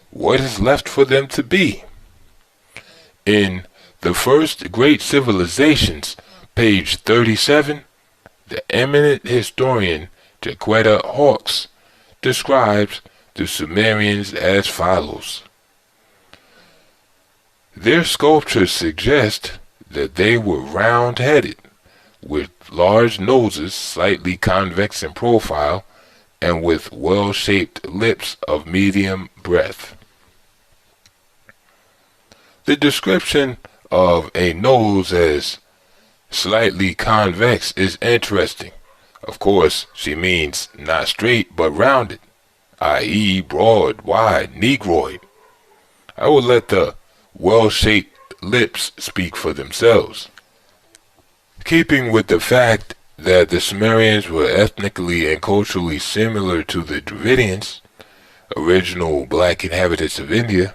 What is left for them to be? In The First Great Civilizations, page 37, the eminent historian Jaquetta Hawkes describes the Sumerians as follows. Their sculptures suggest that they were round-headed, with large noses slightly convex in profile, and with well-shaped lips of medium breadth. The description of a nose as slightly convex is interesting. Of course, she means not straight but rounded, i.e. broad, wide, negroid. I will let the well-shaped lips speak for themselves. Keeping with the fact that the Sumerians were ethnically and culturally similar to the Dravidians, original black inhabitants of India,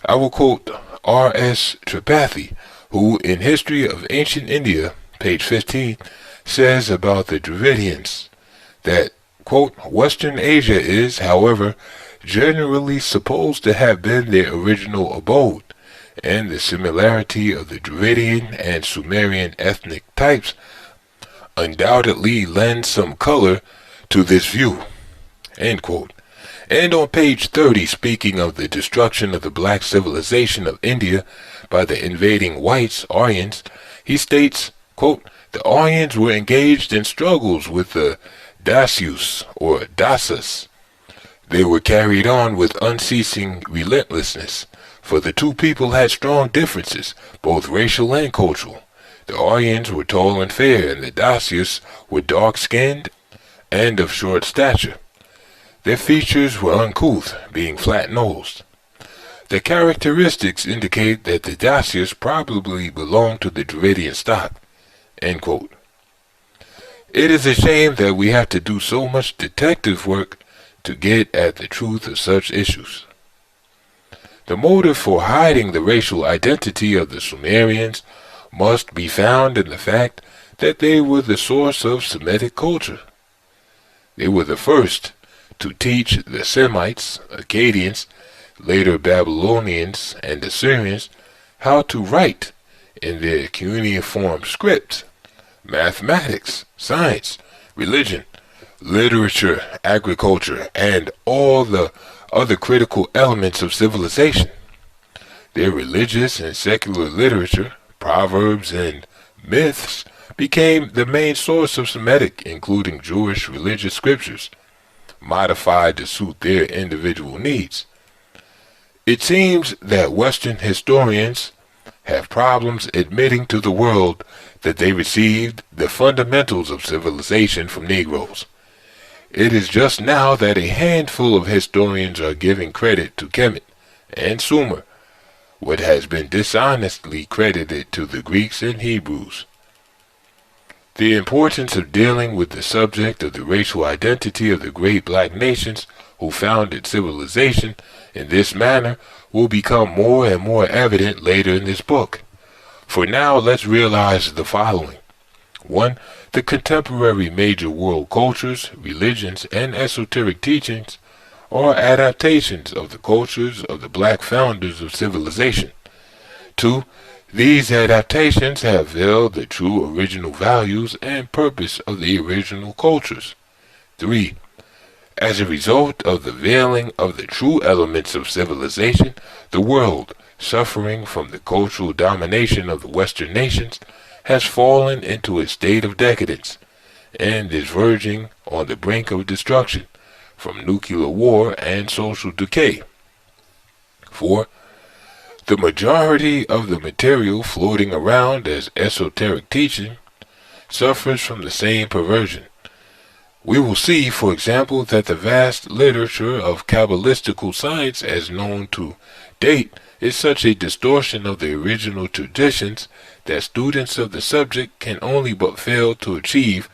I will quote R.S. Tripathi, who in History of Ancient India, page 15, says about the Dravidians that, quote, Western Asia is, however, generally supposed to have been their original abode, and the similarity of the Dravidian and Sumerian ethnic types undoubtedly lends some color to this view, end quote. And on page 30, speaking of the destruction of the black civilization of India by the invading whites, Aryans, he states, quote, the Aryans were engaged in struggles with the Dasyus, or Dasas. They were carried on with unceasing relentlessness, for the two people had strong differences, both racial and cultural. The Aryans were tall and fair, and the Dasyus were dark-skinned and of short stature. Their features were uncouth, being flat-nosed. The characteristics indicate that the Dasyus probably belonged to the Dravidian stock, end quote. It is a shame that we have to do so much detective work to get at the truth of such issues. The motive for hiding the racial identity of the Sumerians must be found in the fact that they were the source of Semitic culture. They were the first to teach the Semites, Akkadians, later Babylonians, and Assyrians how to write in their cuneiform script, mathematics, science, religion, literature, agriculture, and all the other critical elements of civilization. Their religious and secular literature, proverbs, and myths became the main source of Semitic, including Jewish religious scriptures, modified to suit their individual needs. It seems that Western historians have problems admitting to the world that they received the fundamentals of civilization from Negroes. It is just now that a handful of historians are giving credit to Kemet and Sumer, what has been dishonestly credited to the Greeks and Hebrews. The importance of dealing with the subject of the racial identity of the great black nations who founded civilization in this manner will become more and more evident later in this book. For now, let's realize the following. 1. The contemporary major world cultures, religions, and esoteric teachings are adaptations of the cultures of the black founders of civilization. 2. These adaptations have veiled the true original values and purpose of the original cultures. 3. As a result of the veiling of the true elements of civilization, the world, suffering from the cultural domination of the Western nations, has fallen into a state of decadence, and is verging on the brink of destruction from nuclear war and social decay. 4. The majority of the material floating around as esoteric teaching suffers from the same perversion. We will see, for example, that the vast literature of Kabbalistical science as known to date is such a distortion of the original traditions that students of the subject can only but fail to achieve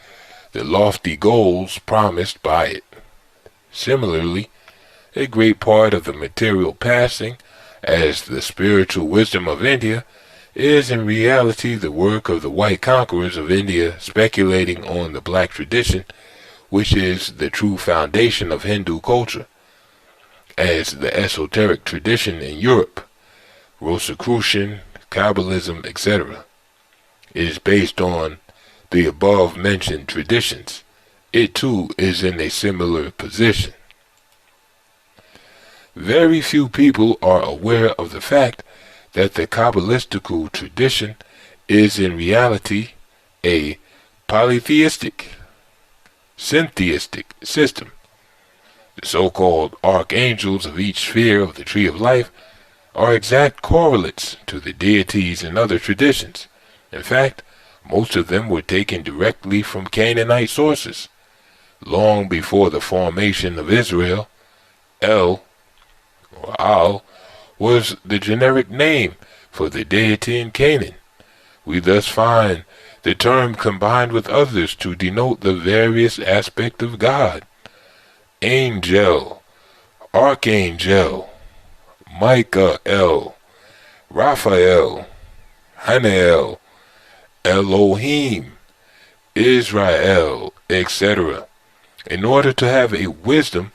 the lofty goals promised by it. Similarly, a great part of the material passing as the spiritual wisdom of India is in reality the work of the white conquerors of India speculating on the black tradition, which is the true foundation of Hindu culture, as the esoteric tradition in Europe, Rosicrucian, Kabbalism, etc. It is based on the above-mentioned traditions. It too is in a similar position. Very few people are aware of the fact that the Kabbalistical tradition is in reality a polytheistic, syntheistic system. The so-called archangels of each sphere of the tree of life are exact correlates to the deities in other traditions. In fact, most of them were taken directly from Canaanite sources. Long before the formation of Israel, El, or Al, was the generic name for the deity in Canaan. We thus find the term combined with others to denote the various aspects of God. Angel, Archangel, Michael, Raphael, Hanael, Elohim, Israel, etc. In order to have a wisdom,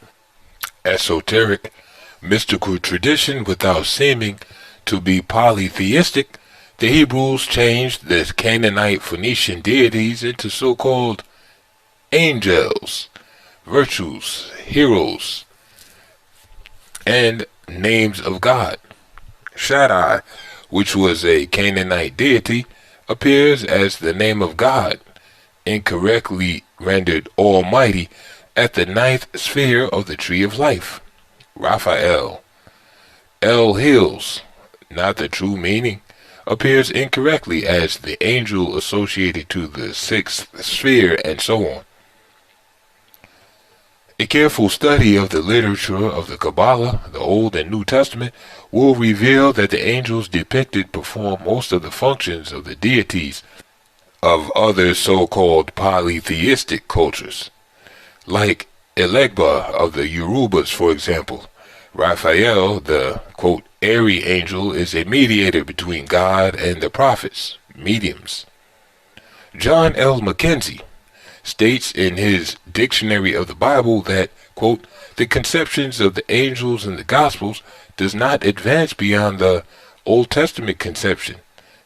esoteric, mystical tradition without seeming to be polytheistic, the Hebrews changed the Canaanite Phoenician deities into so-called angels, virtues, heroes, and names of God. Shaddai, which was a Canaanite deity, appears as the name of God, incorrectly rendered Almighty, at the ninth sphere of the tree of life. Raphael, El Hills, not the true meaning, appears incorrectly as the angel associated to the sixth sphere, and so on. A careful study of the literature of the Kabbalah, the Old and New Testament, will reveal that the angels depicted perform most of the functions of the deities of other so-called polytheistic cultures, like Elegba of the Yorubas, for example. Raphael, the, quote, airy angel, is a mediator between God and the prophets, mediums. John L. Mackenzie states in his Dictionary of the Bible that, quote, the conceptions of the angels in the Gospels does not advance beyond the Old Testament conception,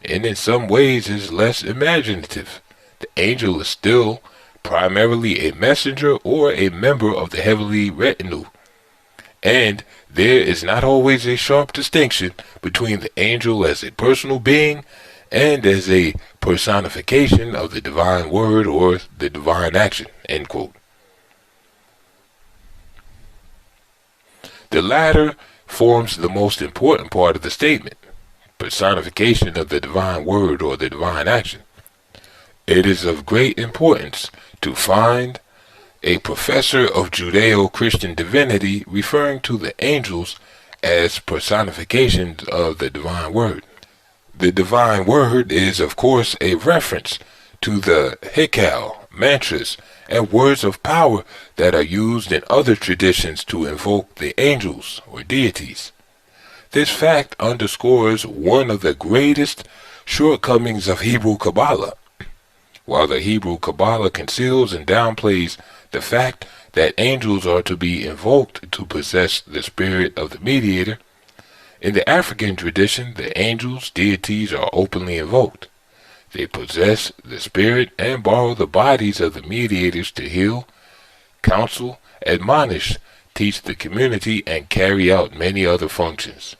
and in some ways is less imaginative. The angel is still primarily a messenger or a member of the heavenly retinue, and there is not always a sharp distinction between the angel as a personal being and as a personification of the divine word or the divine action, end quote. The latter forms the most important part of the statement, personification of the divine word or the divine action. It is of great importance to find a professor of Judeo-Christian divinity referring to the angels as personifications of the divine word. The divine word is, of course, a reference to the hikal, mantras, and words of power that are used in other traditions to invoke the angels or deities. This fact underscores one of the greatest shortcomings of Hebrew Kabbalah. While the Hebrew Kabbalah conceals and downplays the fact that angels are to be invoked to possess the spirit of the mediator, in the African tradition, the angels, deities are openly invoked. They possess the spirit and borrow the bodies of the mediators to heal, counsel, admonish, teach the community, and carry out many other functions.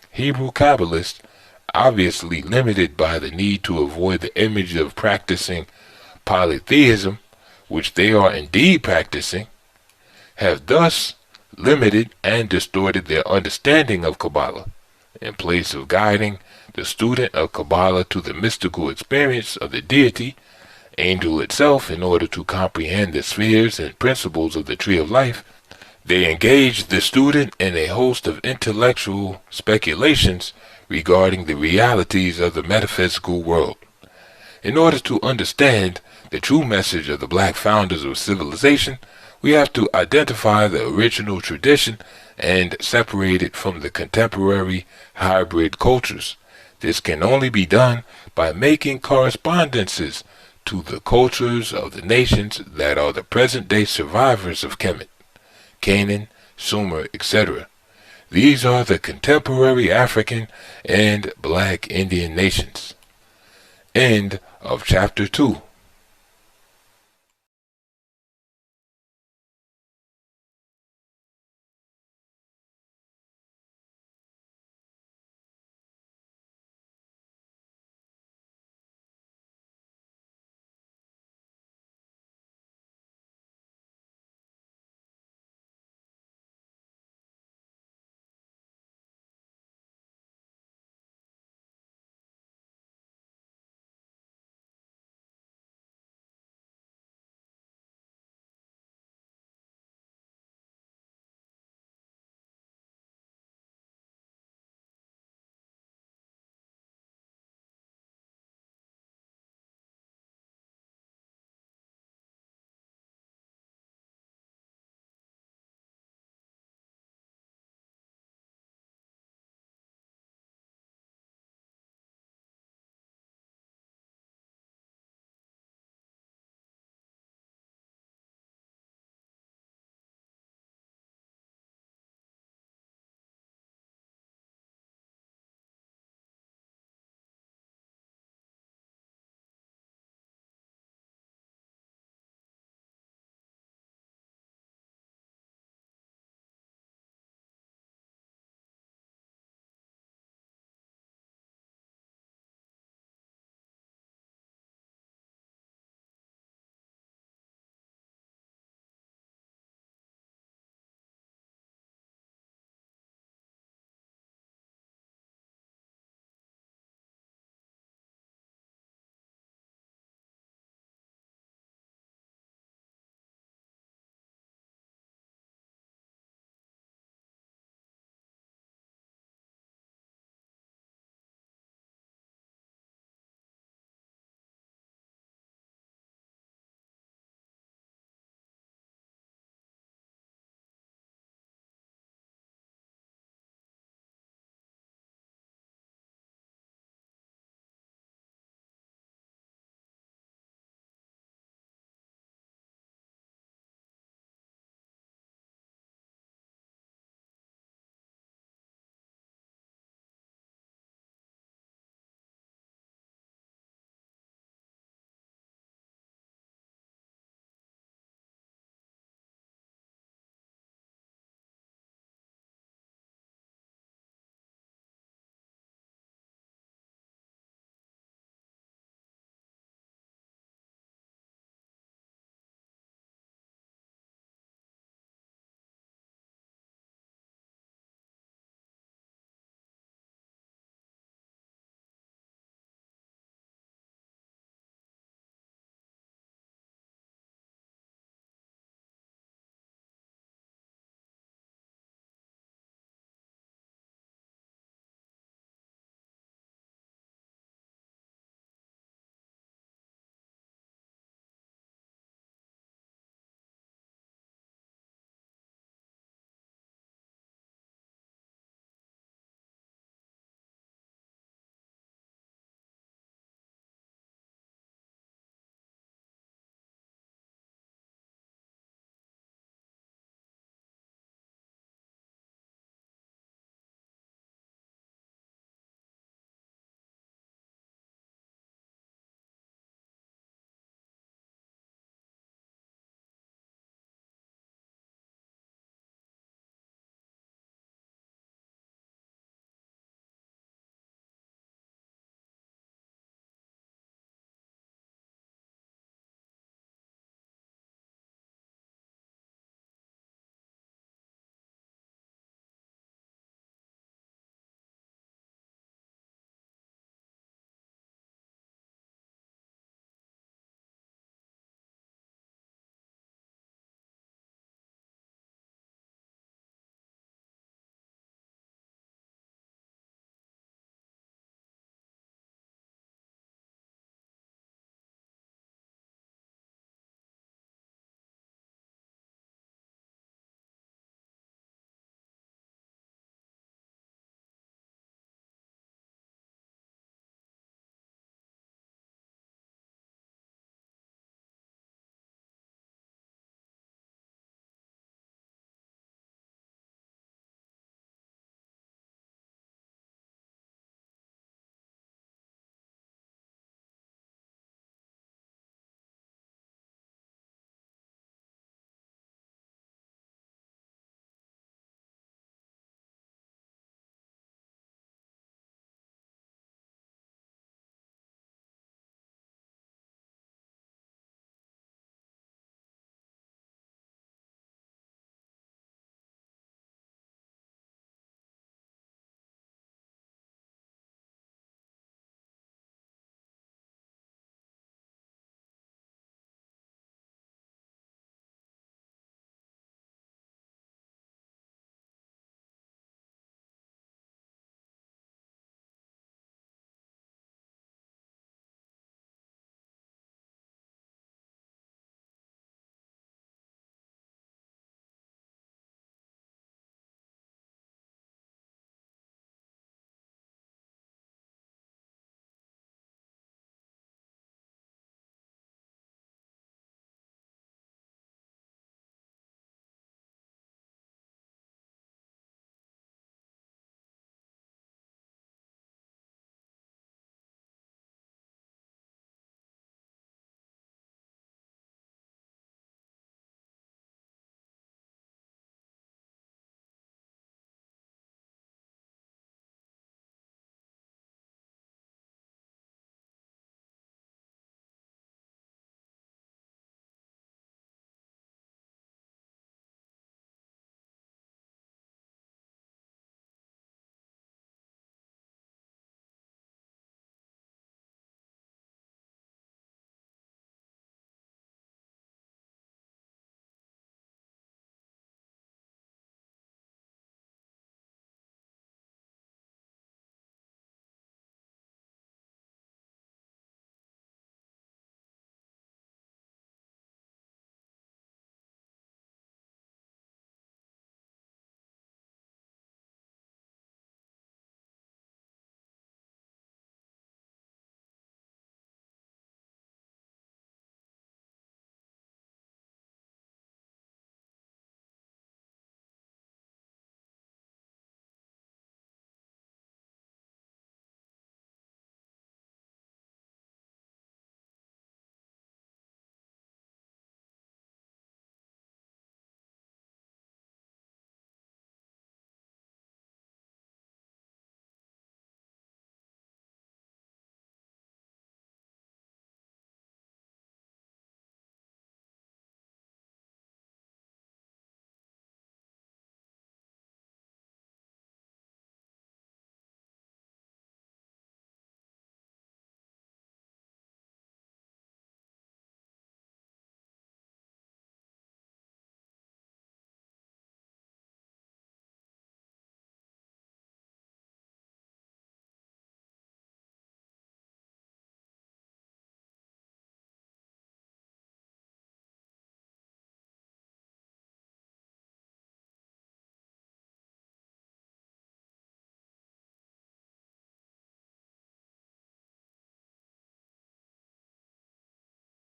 Hebrew Kabbalists, obviously limited by the need to avoid the image of practicing polytheism, which they are indeed practicing, have thus limited and distorted their understanding of Kabbalah, in place of guiding the student of Kabbalah to the mystical experience of the deity, angel itself, in order to comprehend the spheres and principles of the tree of life. They engage the student in a host of intellectual speculations regarding the realities of the metaphysical world. In order to understand the true message of the black founders of civilization, we have to identify the original tradition and separate it from the contemporary hybrid cultures. This can only be done by making correspondences to the cultures of the nations that are the present-day survivors of Kemet, Canaan, Sumer, etc. These are the contemporary African and Black Indian nations. End of Chapter 2.